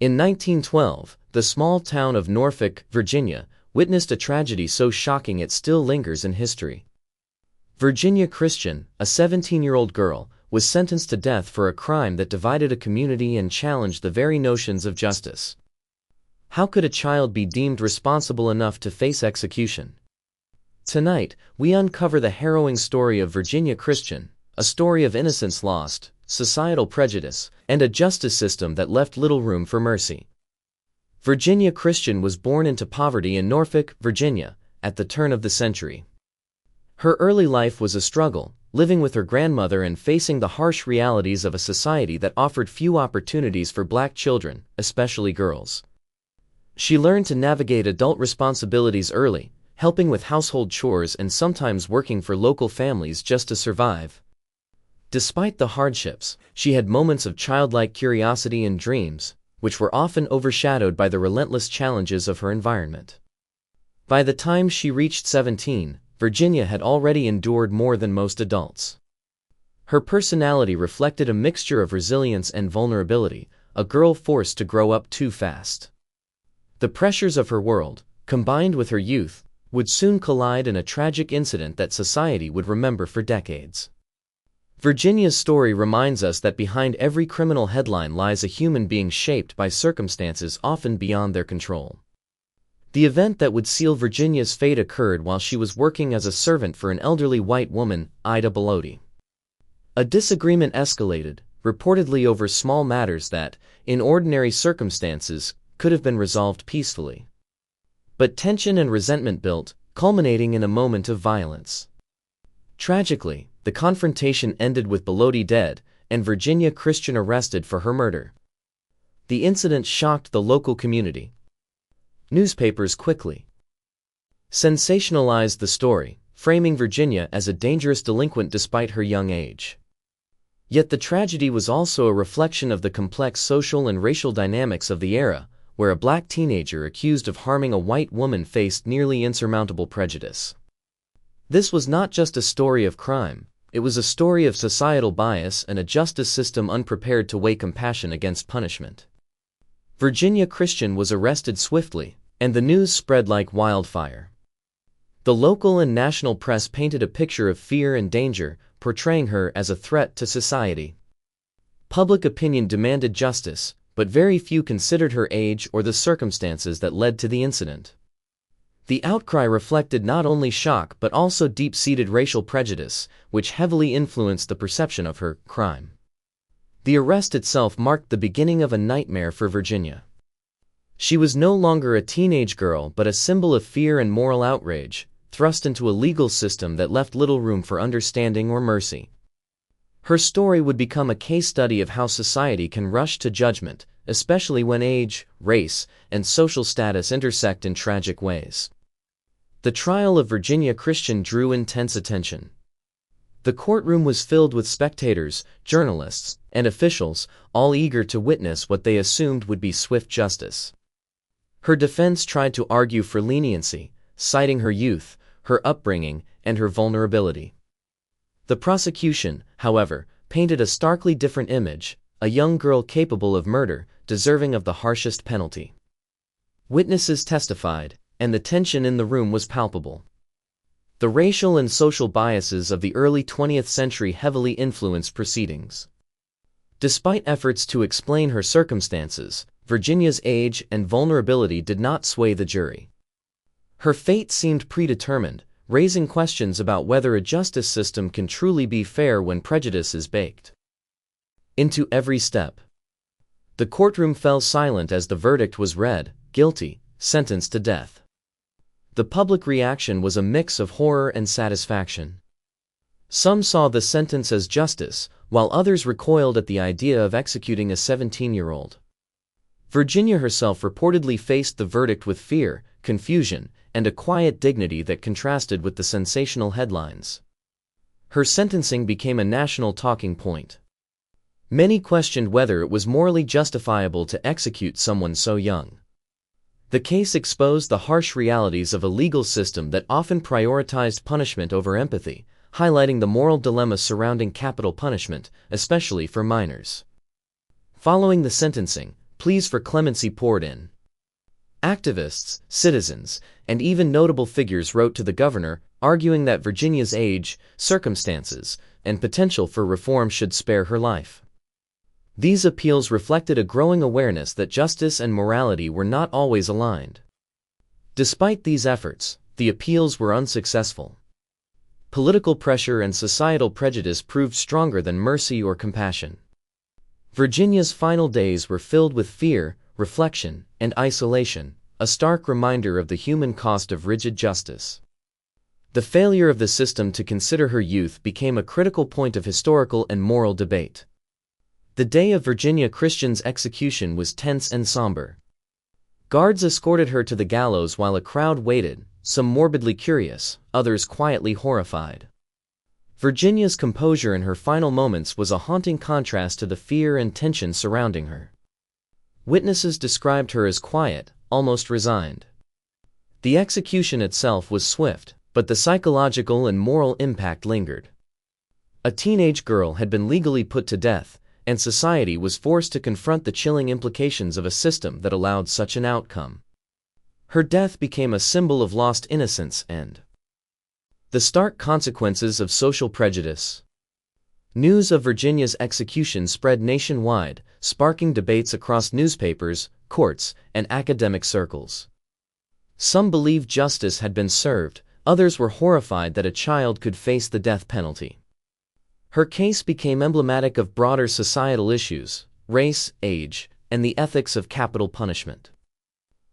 In 1912, the small town of Norfolk, Virginia, witnessed a tragedy so shocking it still lingers in history. Virginia Christian, a 17-year-old girl, was sentenced to death for a crime that divided a community and challenged the very notions of justice. How could a child be deemed responsible enough to face execution? Tonight, we uncover the harrowing story of Virginia Christian, a story of innocence lost, societal prejudice, and a justice system that left little room for mercy. Virginia Christian was born into poverty in Norfolk, Virginia, at the turn of the century. Her early life was a struggle, living with her grandmother and facing the harsh realities of a society that offered few opportunities for black children, especially girls. She learned to navigate adult responsibilities early, helping with household chores and sometimes working for local families just to survive. Despite the hardships, she had moments of childlike curiosity and dreams, which were often overshadowed by the relentless challenges of her environment. By the time she reached 17, Virginia had already endured more than most adults. Her personality reflected a mixture of resilience and vulnerability, a girl forced to grow up too fast. The pressures of her world, combined with her youth, would soon collide in a tragic incident that society would remember for decades. Virginia's story reminds us that behind every criminal headline lies a human being shaped by circumstances often beyond their control. The event that would seal Virginia's fate occurred while she was working as a servant for an elderly white woman, Ida Bellotti. A disagreement escalated, reportedly over small matters that, in ordinary circumstances, could have been resolved peacefully. But tension and resentment built, culminating in a moment of violence. Tragically, the confrontation ended with Bellotti dead and Virginia Christian arrested for her murder. The incident shocked the local community. Newspapers quickly sensationalized the story, framing Virginia as a dangerous delinquent despite her young age. Yet the tragedy was also a reflection of the complex social and racial dynamics of the era, where a black teenager accused of harming a white woman faced nearly insurmountable prejudice. This was not just a story of crime, it was a story of societal bias and a justice system unprepared to weigh compassion against punishment. Virginia Christian was arrested swiftly, and the news spread like wildfire. The local and national press painted a picture of fear and danger, portraying her as a threat to society. Public opinion demanded justice, but very few considered her age or the circumstances that led to the incident. The outcry reflected not only shock but also deep-seated racial prejudice, which heavily influenced the perception of her crime. The arrest itself marked the beginning of a nightmare for Virginia. She was no longer a teenage girl but a symbol of fear and moral outrage, thrust into a legal system that left little room for understanding or mercy. Her story would become a case study of how society can rush to judgment, especially when age, race, and social status intersect in tragic ways. The trial of Virginia Christian drew intense attention. The courtroom was filled with spectators, journalists, and officials, all eager to witness what they assumed would be swift justice. Her defense tried to argue for leniency, citing her youth, her upbringing, and her vulnerability. The prosecution, however, painted a starkly different image, a young girl capable of murder, deserving of the harshest penalty. Witnesses testified, and the tension in the room was palpable. The racial and social biases of the early 20th century heavily influenced proceedings. Despite efforts to explain her circumstances, Virginia's age and vulnerability did not sway the jury. Her fate seemed predetermined, raising questions about whether a justice system can truly be fair when prejudice is baked into every step. The courtroom fell silent as the verdict was read, guilty, sentenced to death. The public reaction was a mix of horror and satisfaction. Some saw the sentence as justice, while others recoiled at the idea of executing a 17-year-old. Virginia herself reportedly faced the verdict with fear, confusion, and a quiet dignity that contrasted with the sensational headlines. Her sentencing became a national talking point. Many questioned whether it was morally justifiable to execute someone so young. The case exposed the harsh realities of a legal system that often prioritized punishment over empathy, highlighting the moral dilemma surrounding capital punishment, especially for minors. Following the sentencing, pleas for clemency poured in. Activists, citizens, and even notable figures wrote to the governor, arguing that Virginia's age, circumstances, and potential for reform should spare her life. These appeals reflected a growing awareness that justice and morality were not always aligned. Despite these efforts, the appeals were unsuccessful. Political pressure and societal prejudice proved stronger than mercy or compassion. Virginia's final days were filled with fear, reflection, and isolation, a stark reminder of the human cost of rigid justice. The failure of the system to consider her youth became a critical point of historical and moral debate. The day of Virginia Christian's execution was tense and somber. Guards escorted her to the gallows while a crowd waited, some morbidly curious, others quietly horrified. Virginia's composure in her final moments was a haunting contrast to the fear and tension surrounding her. Witnesses described her as quiet, almost resigned. The execution itself was swift, but the psychological and moral impact lingered. A teenage girl had been legally put to death, and society was forced to confront the chilling implications of a system that allowed such an outcome. Her death became a symbol of lost innocence and the stark consequences of social prejudice. News of Virginia's execution spread nationwide, sparking debates across newspapers, courts, and academic circles. Some believed justice had been served, others were horrified that a child could face the death penalty. Her case became emblematic of broader societal issues, race, age, and the ethics of capital punishment.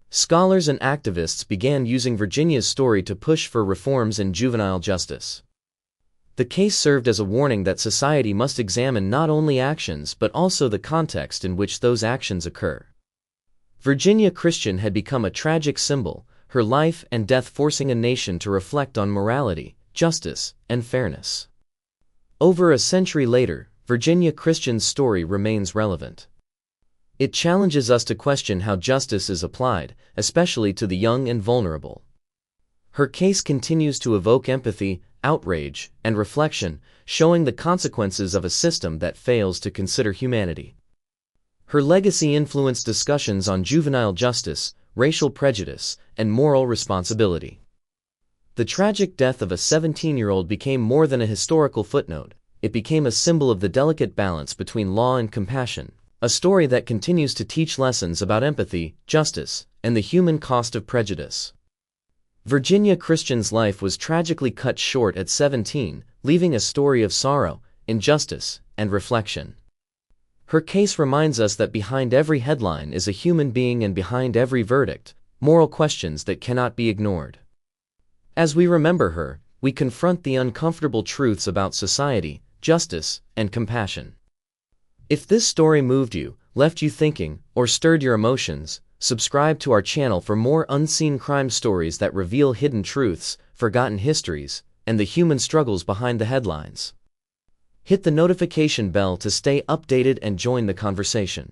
Scholars and activists began using Virginia's story to push for reforms in juvenile justice. The case served as a warning that society must examine not only actions but also the context in which those actions occur. Virginia Christian had become a tragic symbol, her life and death forcing a nation to reflect on morality, justice, and fairness. Over a century later, Virginia Christian's story remains relevant. It challenges us to question how justice is applied, especially to the young and vulnerable. Her case continues to evoke empathy, outrage, and reflection, showing the consequences of a system that fails to consider humanity. Her legacy influenced discussions on juvenile justice, racial prejudice, and moral responsibility. The tragic death of a 17-year-old became more than a historical footnote. It became a symbol of the delicate balance between law and compassion, a story that continues to teach lessons about empathy, justice, and the human cost of prejudice. Virginia Christian's life was tragically cut short at 17, leaving a story of sorrow, injustice, and reflection. Her case reminds us that behind every headline is a human being, and behind every verdict, moral questions that cannot be ignored. As we remember her, we confront the uncomfortable truths about society, justice, and compassion. If this story moved you, left you thinking, or stirred your emotions, subscribe to our channel for more unseen crime stories that reveal hidden truths, forgotten histories, and the human struggles behind the headlines. Hit the notification bell to stay updated and join the conversation.